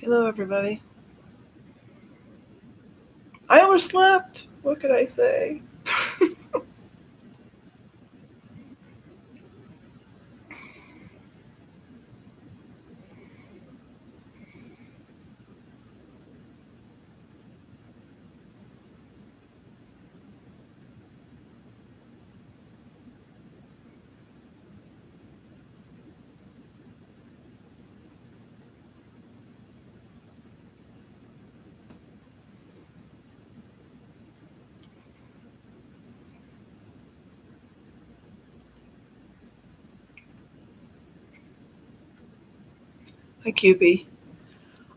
Hello, everybody. I overslept. What could I say? Hi, Cupie.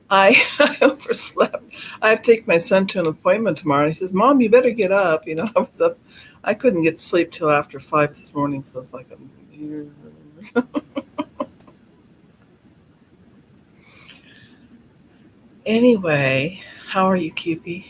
I overslept. I have to take my son to an appointment tomorrow. He says, "Mom, you better get up." I was up. I couldn't get sleep till after 5 this morning, so it's like anyway. How are you, Cupie?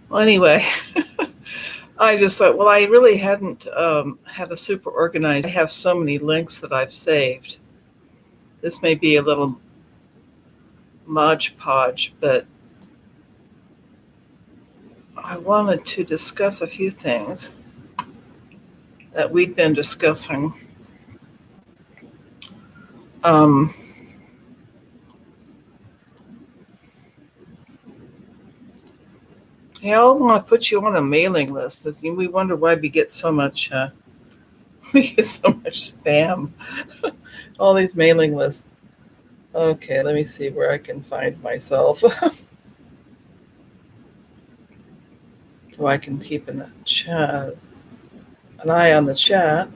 Well, anyway, I just thought, well, I really hadn't had a super organized. I have so many links that I've saved. This may be a little Modge Podge, but I wanted to discuss a few things that we'd been discussing. Um, yeah, I want to put you on a mailing list. We wonder why we get so much. We get so much spam. All these mailing lists. Okay, let me see where I can find myself, so I can keep in the chat an eye on the chat.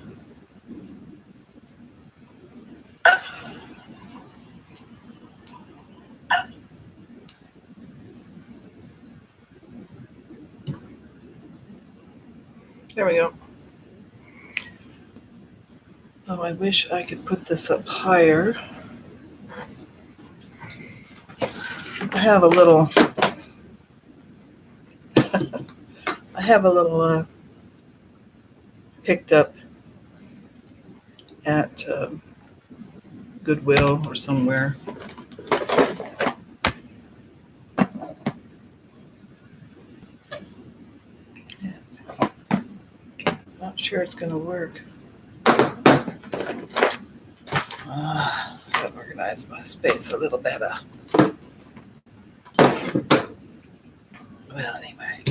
There we go. Oh, I wish I could put this up higher. I have a little. I have a little picked up at Goodwill or somewhere. Not sure it's going to work. Gotta organize my space a little better. Well, anyway.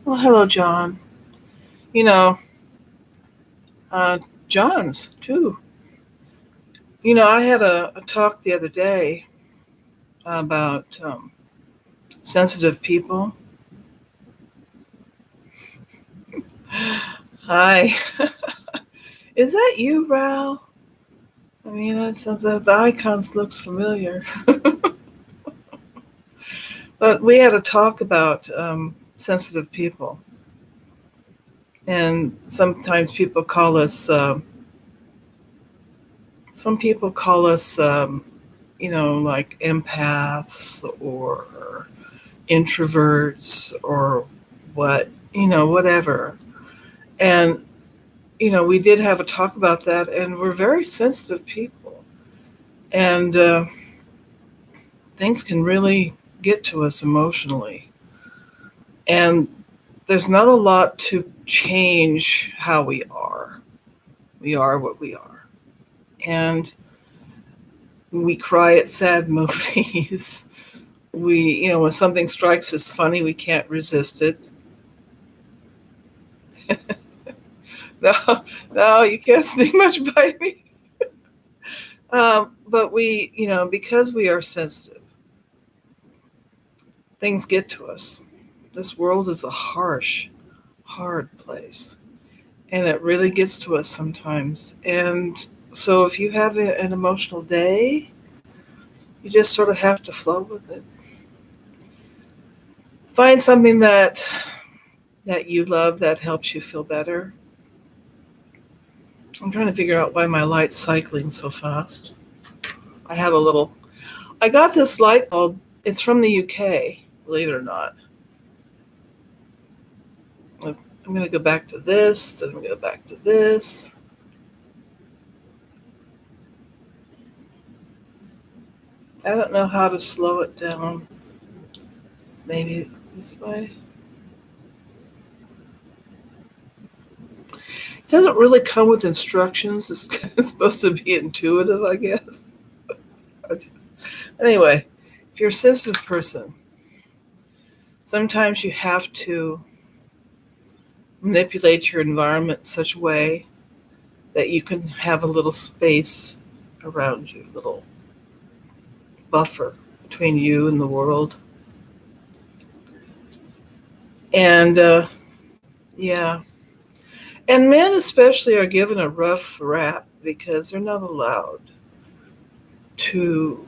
Well, hello, John. You know, John's too. I had a talk the other day about sensitive people. Hi. Is that you, Ral? I mean, the icons looks familiar. But we had a talk about sensitive people. And sometimes people call us, some people call us, like empaths or introverts or whatever. And, we did have a talk about that, and we're very sensitive people. And things can really get to us emotionally. And there's not a lot to change how we are. We are what we are. And we cry at sad movies. When something strikes us funny, we can't resist it. No, no, you can't sneak much by me. But because we are sensitive, things get to us. This world is a harsh, hard place, and it really gets to us sometimes. And so if you have an emotional day, you just sort of have to flow with it. Find something that you love that helps you feel better. I'm trying to figure out why my light's cycling so fast. I have a little. I got this light bulb. It's from the UK, believe it or not. I'm going to go back to this, then I'm going to go back to this. I don't know how to slow it down. Maybe this way. It doesn't really come with instructions. It's supposed to be intuitive, I guess. Anyway, if you're a sensitive person, sometimes you have to manipulate your environment in such a way that you can have a little space around you, a little buffer between you and the world. And yeah, and men especially are given a rough rap because they're not allowed to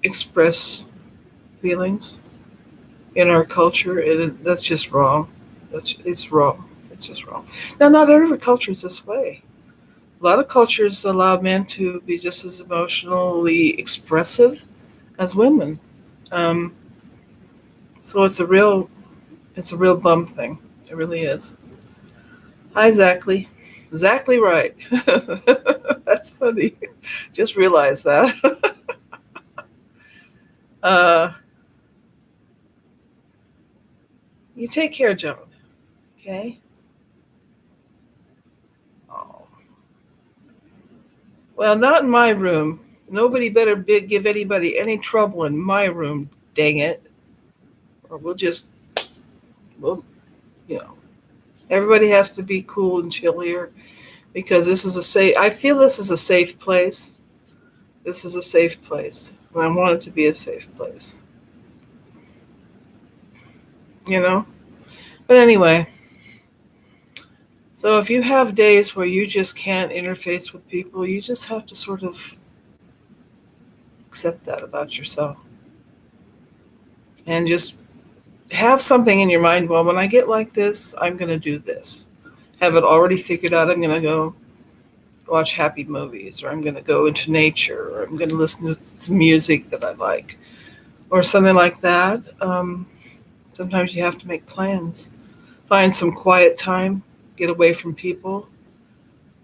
express feelings in our culture. That's just wrong. It's wrong. It's just wrong. Now, not every culture is this way. A lot of cultures allow men to be just as emotionally expressive as women. Um, so it's a real bum thing. It really is. Hi, Zachary. Exactly right. That's funny. Just realized that. uh, you take care, Joan. Okay. Oh. Well, not in my room. Nobody better give anybody any trouble in my room. Dang it. Or we'll, you know, everybody has to be cool and chill here because this is a safe. I feel this is a safe place. This is a safe place. And I want it to be a safe place. You know. But anyway, so if you have days where you just can't interface with people, you just have to sort of accept that about yourself and just have something in your mind. Well, when I get like this, I'm going to do this. Have it already figured out. I'm going to go watch happy movies, or I'm going to go into nature, or I'm going to listen to music that I like, or something like that. Sometimes you have to make plans. Find some quiet time, get away from people.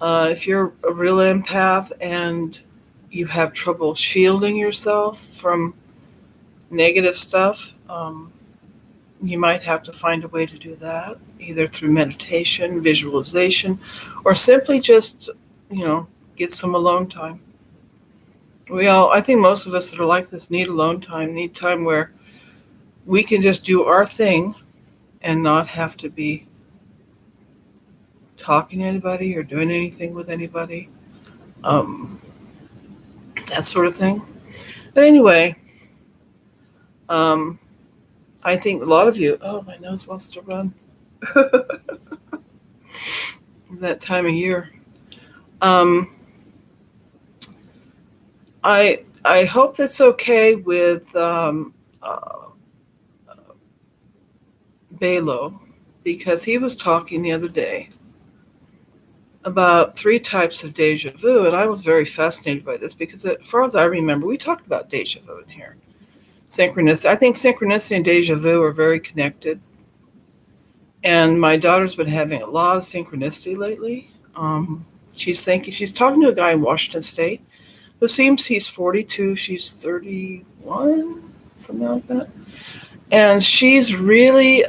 If you're a real empath and you have trouble shielding yourself from negative stuff, you might have to find a way to do that, either through meditation, visualization, or simply just, you know, get some alone time. I think most of us that are like this need alone time, need time where we can just do our thing and not have to be talking to anybody or doing anything with anybody, um, that sort of thing. But anyway, um, I think a lot of you, oh, my nose wants to run. That time of year. Um, I hope that's okay with Balo, because he was talking the other day about three types of deja vu, and I was very fascinated by this because, as far as I remember, we talked about deja vu in here. Synchronicity. I think synchronicity and deja vu are very connected, and my daughter's been having a lot of synchronicity lately. She's talking to a guy in Washington State who seems he's 42, she's 31, something like that. And she's really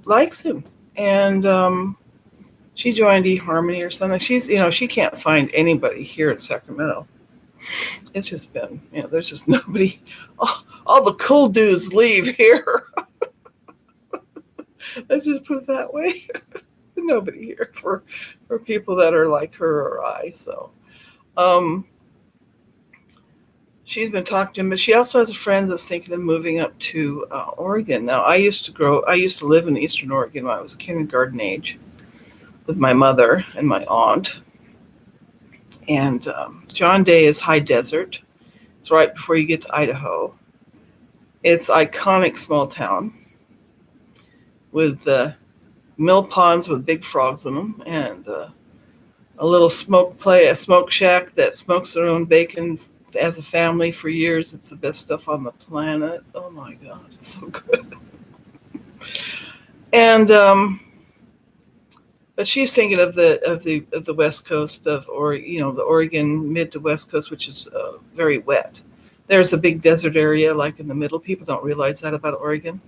likes him. And she joined eHarmony or something. She can't find anybody here in Sacramento. It's just been, there's just nobody. All the cool dudes leave here. Let's just put it that way. Nobody here for people that are like her or I. So, um, she's been talking to him, but she also has a friend that's thinking of moving up to Oregon. Now, I used to live in Eastern Oregon when I was kindergarten age with my mother and my aunt. And John Day is high desert. It's right before you get to Idaho. It's iconic small town with mill ponds with big frogs in them, and a little a smoke shack that smokes their own bacon as a family for years. It's the best stuff on the planet. Oh my God, it's so good. And but she's thinking of the West Coast or the Oregon mid to West Coast, which is very wet. There's a big desert area like in the middle. People don't realize that about Oregon.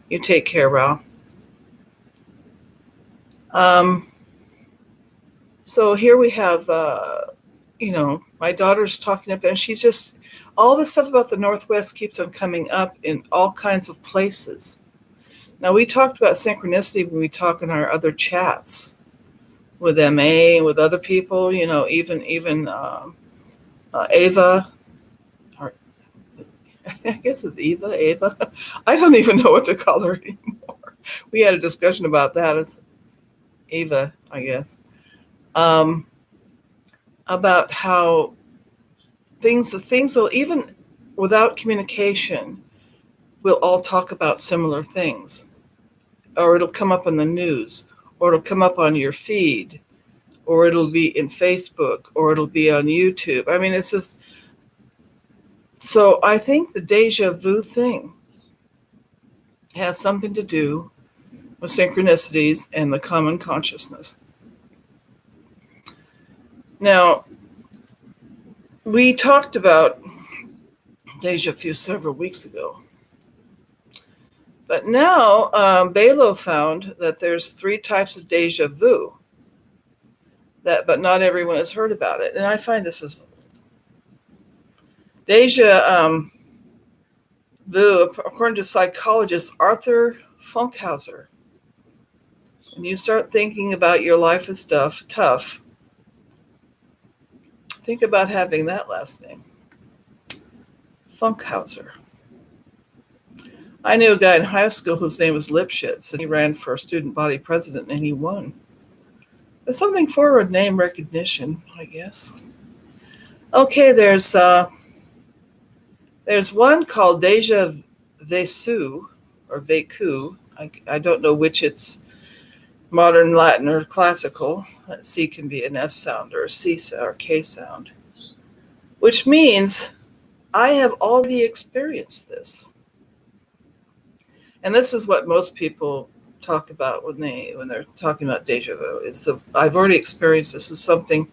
You take care, Ralph. So here we have, my daughter's talking up there, and she's just, all this stuff about the Northwest keeps on coming up in all kinds of places. Now, we talked about synchronicity when we talk in our other chats with MA and with other people, even Ava, or I guess it's Ava. I don't even know what to call her anymore. We had a discussion about that. It's Ava, I guess. About how things will, even without communication, we'll all talk about similar things, or it'll come up on the news, or it'll come up on your feed, or it'll be in Facebook, or it'll be on YouTube. I mean, it's just, so I think the deja vu thing has something to do with synchronicities and the common consciousness. Now, we talked about deja vu several weeks ago, but now Belo found that there's 3 types of deja vu, but not everyone has heard about it. And I find this is deja vu, according to psychologist Arthur Funkhauser. When you start thinking about your life is tough, think about having that last name, Funkhauser. I knew a guy in high school whose name was Lipschitz, and he ran for student body president, and he won. There's something for name recognition, I guess. Okay, there's one called Deja Vecu, or Vecu. I don't know which it's modern Latin or classical. That C can be an S sound or a C sound or K sound, which means I have already experienced this. And this is what most people talk about when they're talking about deja vu, is I've already experienced this. Is something,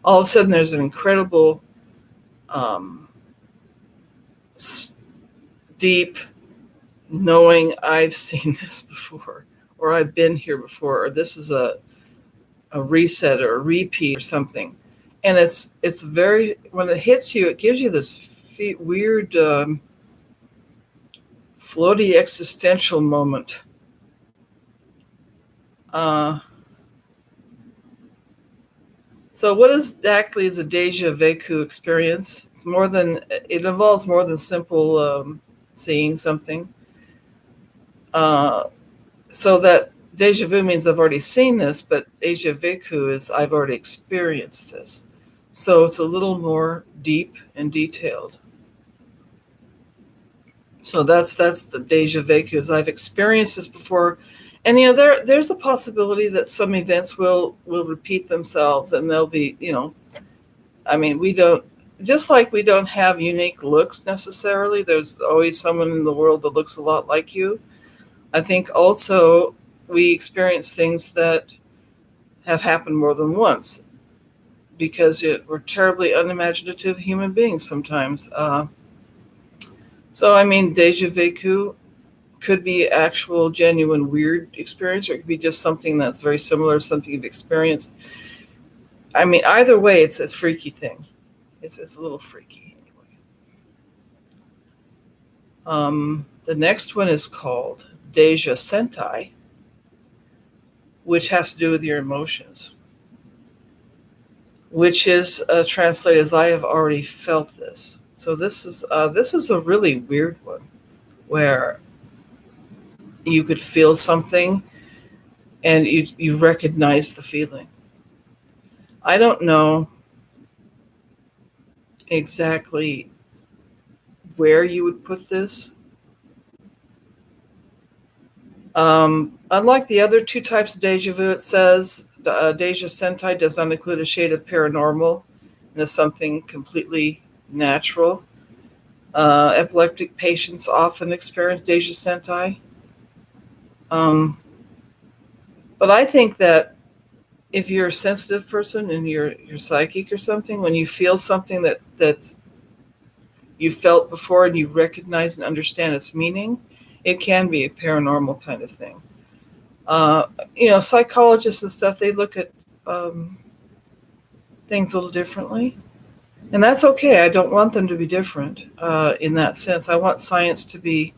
all of a sudden there's an incredible deep knowing I've seen this before, or I've been here before, or this is a reset or a repeat or something. And it's very, when it hits you, it gives you this weird floaty existential moment. So what exactly is a deja vu experience? It involves more than simple seeing something. So that deja vu means I've already seen this, but deja vu is I've already experienced this. So it's a little more deep and detailed. So that's the deja vu, is I've experienced this before. And there's a possibility that some events will repeat themselves, and they'll be, I mean, we don't have unique looks necessarily. There's always someone in the world that looks a lot like you. I think also we experience things that have happened more than once, because we're terribly unimaginative human beings sometimes. So I mean, deja vu could be actual, genuine, weird experience, or it could be just something that's very similar, something you've experienced. I mean, either way, it's a freaky thing. It's a little freaky anyway. The next one is called Deja Sentai, which has to do with your emotions. which is translated as "I have already felt this." So this is a really weird one, where you could feel something and you recognize the feeling. I don't know exactly where you would put this. Unlike the other two types of deja vu, it says the deja sentai does not include a shade of paranormal and is something completely natural. Epileptic patients often experience deja sentai. Um, but I think that if you're a sensitive person and you're psychic or something, when you feel something that's you felt before and you recognize and understand its meaning, it can be a paranormal kind of thing. Uh, Psychologists and stuff, they look at um, things a little differently. And that's okay. I don't want them to be different in that sense. I want science to be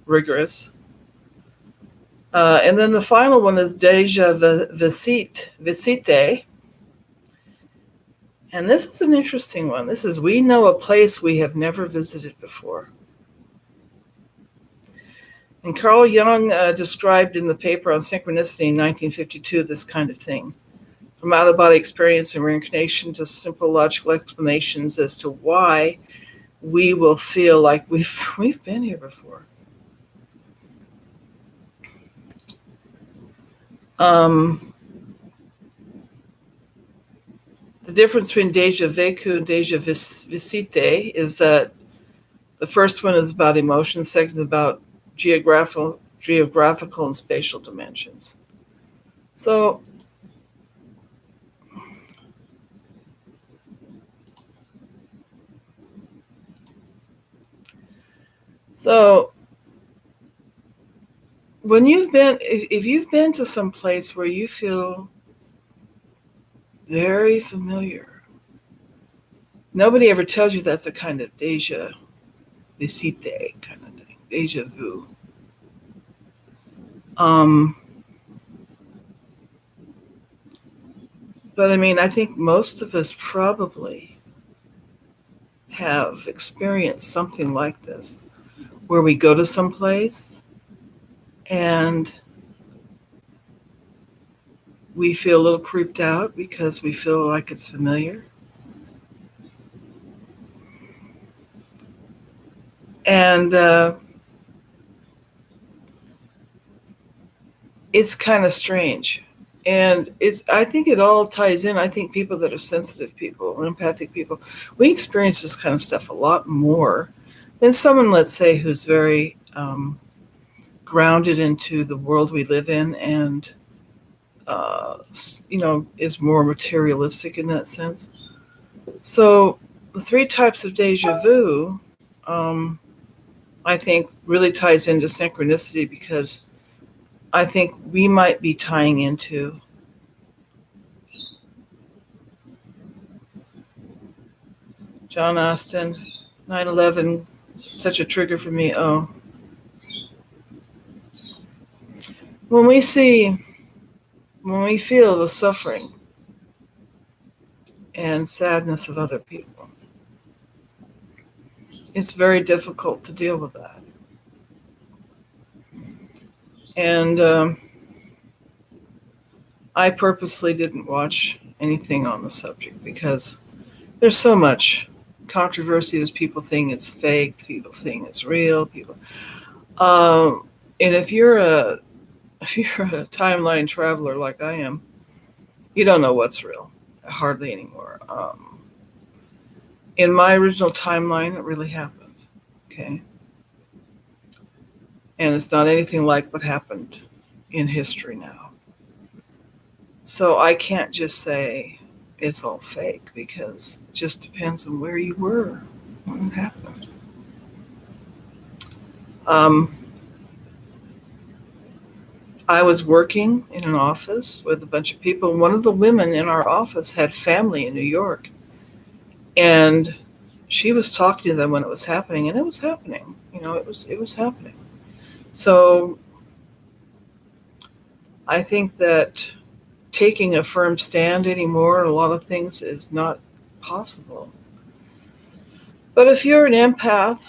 rigorous. And then the final one is Visite. And this is an interesting one. This is, we know a place we have never visited before. And Carl Jung described in the paper on synchronicity in 1952 this kind of thing. From out-of-body experience and reincarnation to simple logical explanations as to why we will feel like we've been here before. The difference between Deja Vecu and Deja Visite is that the first one is about emotion, the second is about geographical and spatial dimensions. So when if you've been to some place where you feel very familiar, nobody ever tells you that's a kind of deja visite kind of thing, deja vu. But I mean, I think most of us probably have experienced something like this, where we go to some place and we feel a little creeped out because we feel like it's familiar. And it's kind of strange. And I think it all ties in. I think people that are sensitive people, empathic people, we experience this kind of stuff a lot more than someone, let's say, who's very grounded into the world we live in and, is more materialistic in that sense. So the three types of deja vu, I think, really ties into synchronicity, because I think we might be tying into John Austin, 9/11, such a trigger for me. Oh, when we feel the suffering and sadness of other people, it's very difficult to deal with that. And I purposely didn't watch anything on the subject because there's so much controversy. There's people think it's fake, people think it's real, and if you're a timeline traveler like I am, you don't know what's real, hardly anymore. In my original timeline, it really happened, okay? And it's not anything like what happened in history now. So I can't just say it's all fake, because it just depends on where you were when it happened. I was working in an office with a bunch of people. One of the women in our office had family in New York, and she was talking to them when it was happening, and it was happening. It was happening. So I think that taking a firm stand anymore. A lot of things is not possible. But if you're an empath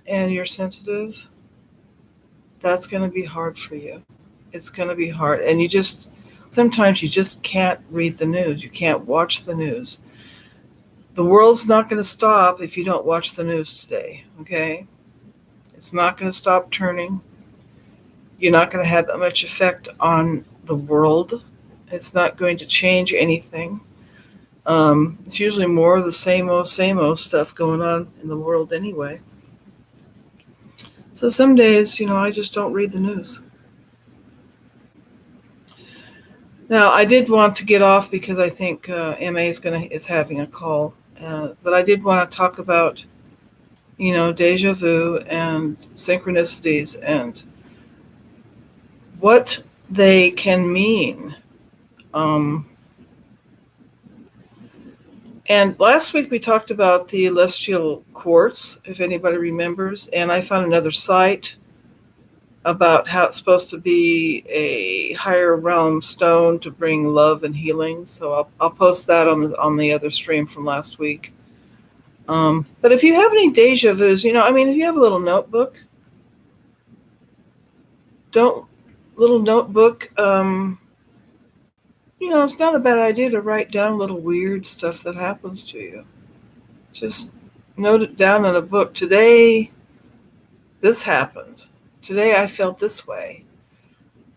and you're sensitive, that's going to be hard for you. It's going to be hard. And sometimes you just can't read the news. You can't watch the news. The world's not going to stop if you don't watch the news today, okay? It's not going to stop turning. You're not going to have that much effect on the world. It's not going to change anything. It's usually more of the same old stuff going on in the world anyway. So some days, I just don't read the news. Now, I did want to get off because I think MA is having a call. But I did want to talk about, deja vu and synchronicities and what they can mean. And last week we talked about the celestial quartz, if anybody remembers, and I found another site about how it's supposed to be a higher realm stone to bring love and healing. So I'll post that on the other stream from last week. But if you have any deja vus, if you have a little notebook, it's not a bad idea to write down little weird stuff that happens to you. Just note it down in a book. Today, this happened. Today, I felt this way.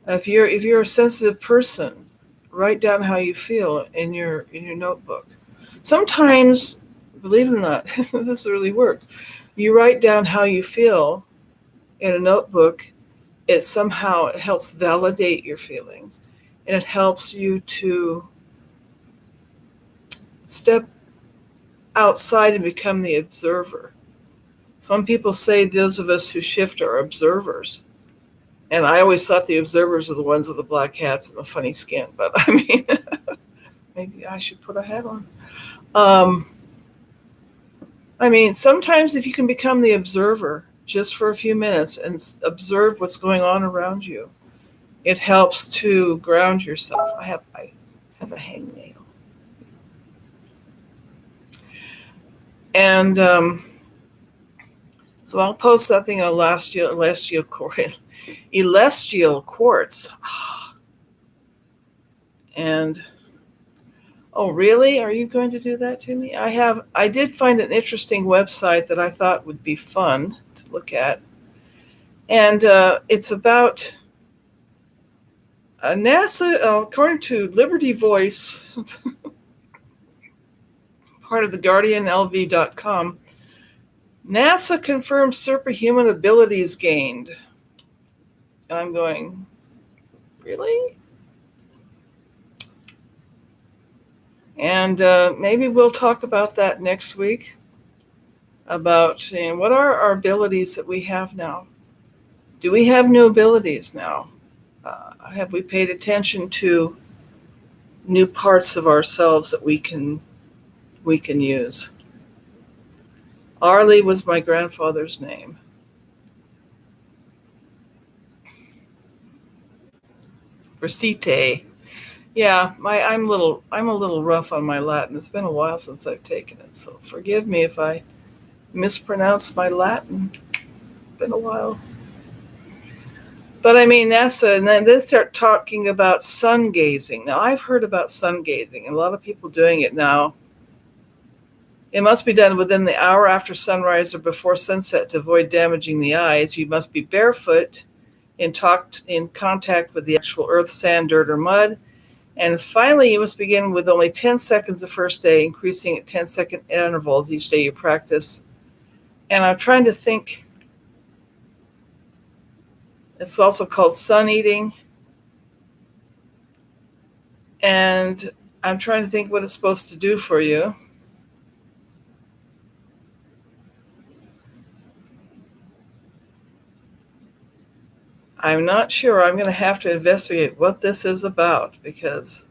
If you're a sensitive person, write down how you feel in your notebook. Sometimes, believe it or not, this really works. You write down how you feel in a notebook. It somehow helps validate your feelings, and it helps you to step outside and become the observer. Some people say those of us who shift are observers. And I always thought the observers are the ones with the black hats and the funny skin. But maybe I should put a hat on. Sometimes if you can become the observer just for a few minutes and observe what's going on around you, it helps to ground yourself. I have a hangnail. And so I'll post that thing on celestial quartz. And oh, really? Are you going to do that to me? I did find an interesting website that I thought would be fun to look at. And it's about NASA, according to Liberty Voice, part of the GuardianLV.com, NASA confirms superhuman abilities gained. And I'm going, really? And maybe we'll talk about that next week, about what are our abilities that we have now. Do we have new abilities now? Have we paid attention to new parts of ourselves that we can use? Arlie was my grandfather's name. Vesite. Yeah, I'm a little rough on my Latin. It's been a while since I've taken it, so forgive me if I mispronounce my Latin. It's been a while. But NASA, and then they start talking about sun gazing. Now, I've heard about sun gazing, and a lot of people doing it now. It must be done within the hour after sunrise or before sunset to avoid damaging the eyes. You must be barefoot, in contact with the actual earth, sand, dirt, or mud. And finally, you must begin with only 10 seconds the first day, increasing at 10-second intervals each day you practice. And I'm trying to think. It's also called sun eating. And I'm trying to think what it's supposed to do for you. I'm not sure. I'm going to have to investigate what this is about, because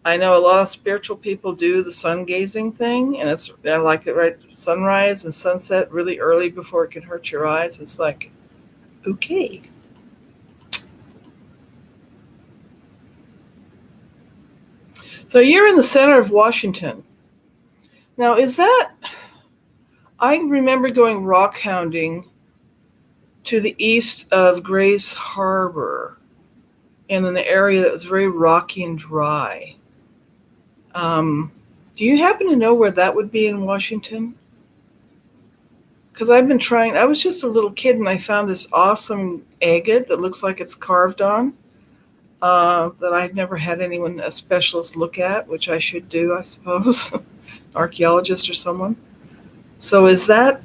I know a lot of spiritual people do the sun gazing thing, and I like it right sunrise and sunset really early before it can hurt your eyes. It's like, okay. So you're in the center of Washington. Now, I remember going rock hounding to the east of Grays Harbor in an area that was very rocky and dry. Do you happen to know where that would be in Washington? Because I was just a little kid and I found this awesome agate that looks like it's carved on that I've never had a specialist look at, which I should do, I suppose, archaeologist or someone. So is that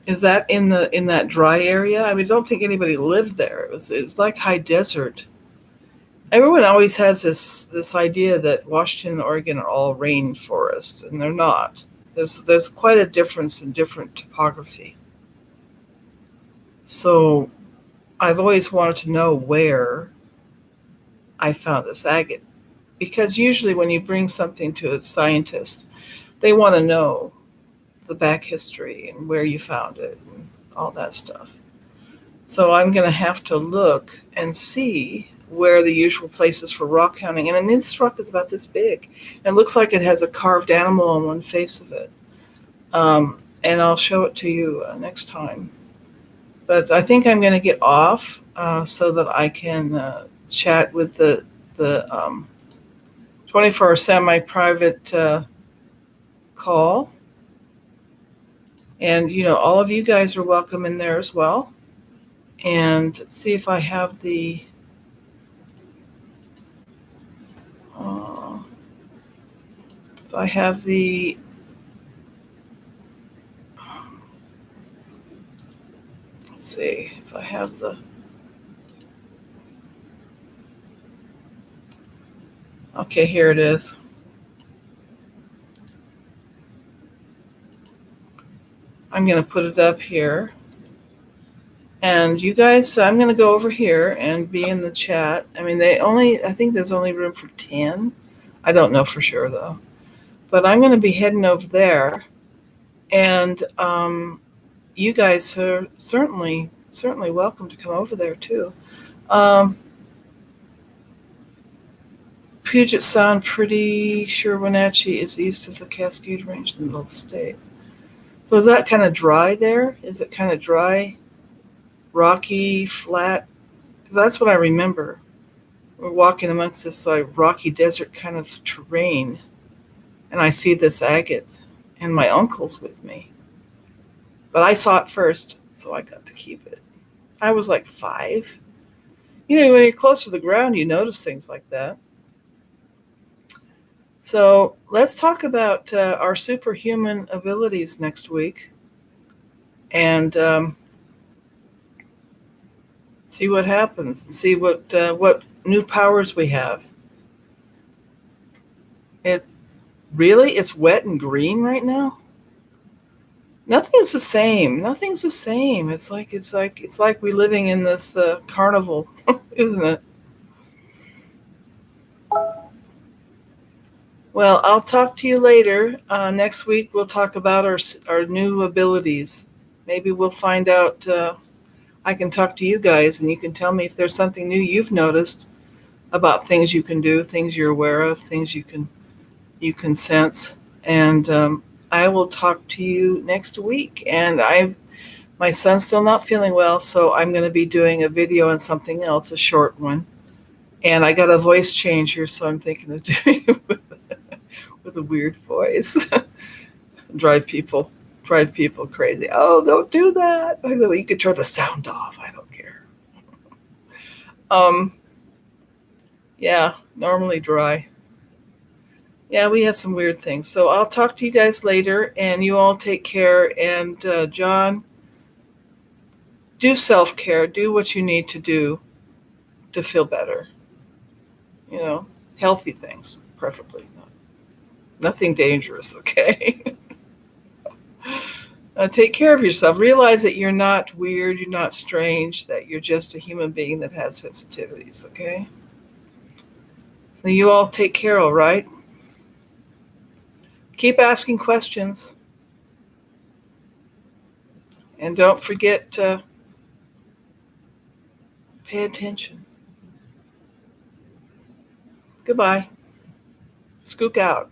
in that dry area? I mean, I don't think anybody lived there. It's like high desert. Everyone always has this idea that Washington and Oregon are all rainforest, and they're not. There's quite a difference in different topography. So I've always wanted to know where I found this agate, because usually when you bring something to a scientist, they want to know the back history and where you found it and all that stuff. So I'm going to have to look and see where the usual places for rock hounding. And I mean, this rock is about this big. And it looks like it has a carved animal on one face of it. And I'll show it to you next time. But I think I'm going to get off so that I can chat with the 24-hour semi-private call. And, all of you guys are welcome in there as well. And let's see if I have the let's see if I have the okay, here it is. I'm going to put it up here. And you guys, I'm going to go over here and be in the chat. I mean, I think there's only room for 10. I don't know for sure, though. But I'm going to be heading over there. And you guys are certainly welcome to come over there, too. Puget Sound, pretty sure Wenatchee is east of the Cascade Range in the middle of the state. So is that kind of dry there? Is it kind of dry? Rocky, flat, because that's what I remember. We're walking amongst this rocky desert kind of terrain, and I see this agate, and my uncle's with me. But I saw it first, so I got to keep it. I was like 5. When you're close to the ground, you notice things like that. So let's talk about our superhuman abilities next week, and see what happens, and see what new powers we have. It's wet and green right now. Nothing's the same. It's like we're living in this carnival, isn't it? Well, I'll talk to you later. Next week we'll talk about our new abilities. Maybe we'll find out. I can talk to you guys, and you can tell me if there's something new you've noticed about things you can do, things you're aware of, things you can sense. And I will talk to you next week. And my son's still not feeling well, so I'm going to be doing a video on something else, a short one. And I got a voice changer, so I'm thinking of doing it with a weird voice. Drive people crazy. Oh, don't do that. By the way, you could turn the sound off. I don't care. Yeah, normally dry. Yeah, we have some weird things. So I'll talk to you guys later, and you all take care. And John, do self-care. Do what you need to do to feel better. Healthy things, preferably. Nothing dangerous, okay? Take care of yourself. Realize that you're not weird, you're not strange, that you're just a human being that has sensitivities, okay? So you all take care, all right? Keep asking questions. And don't forget to pay attention. Goodbye. Skook out.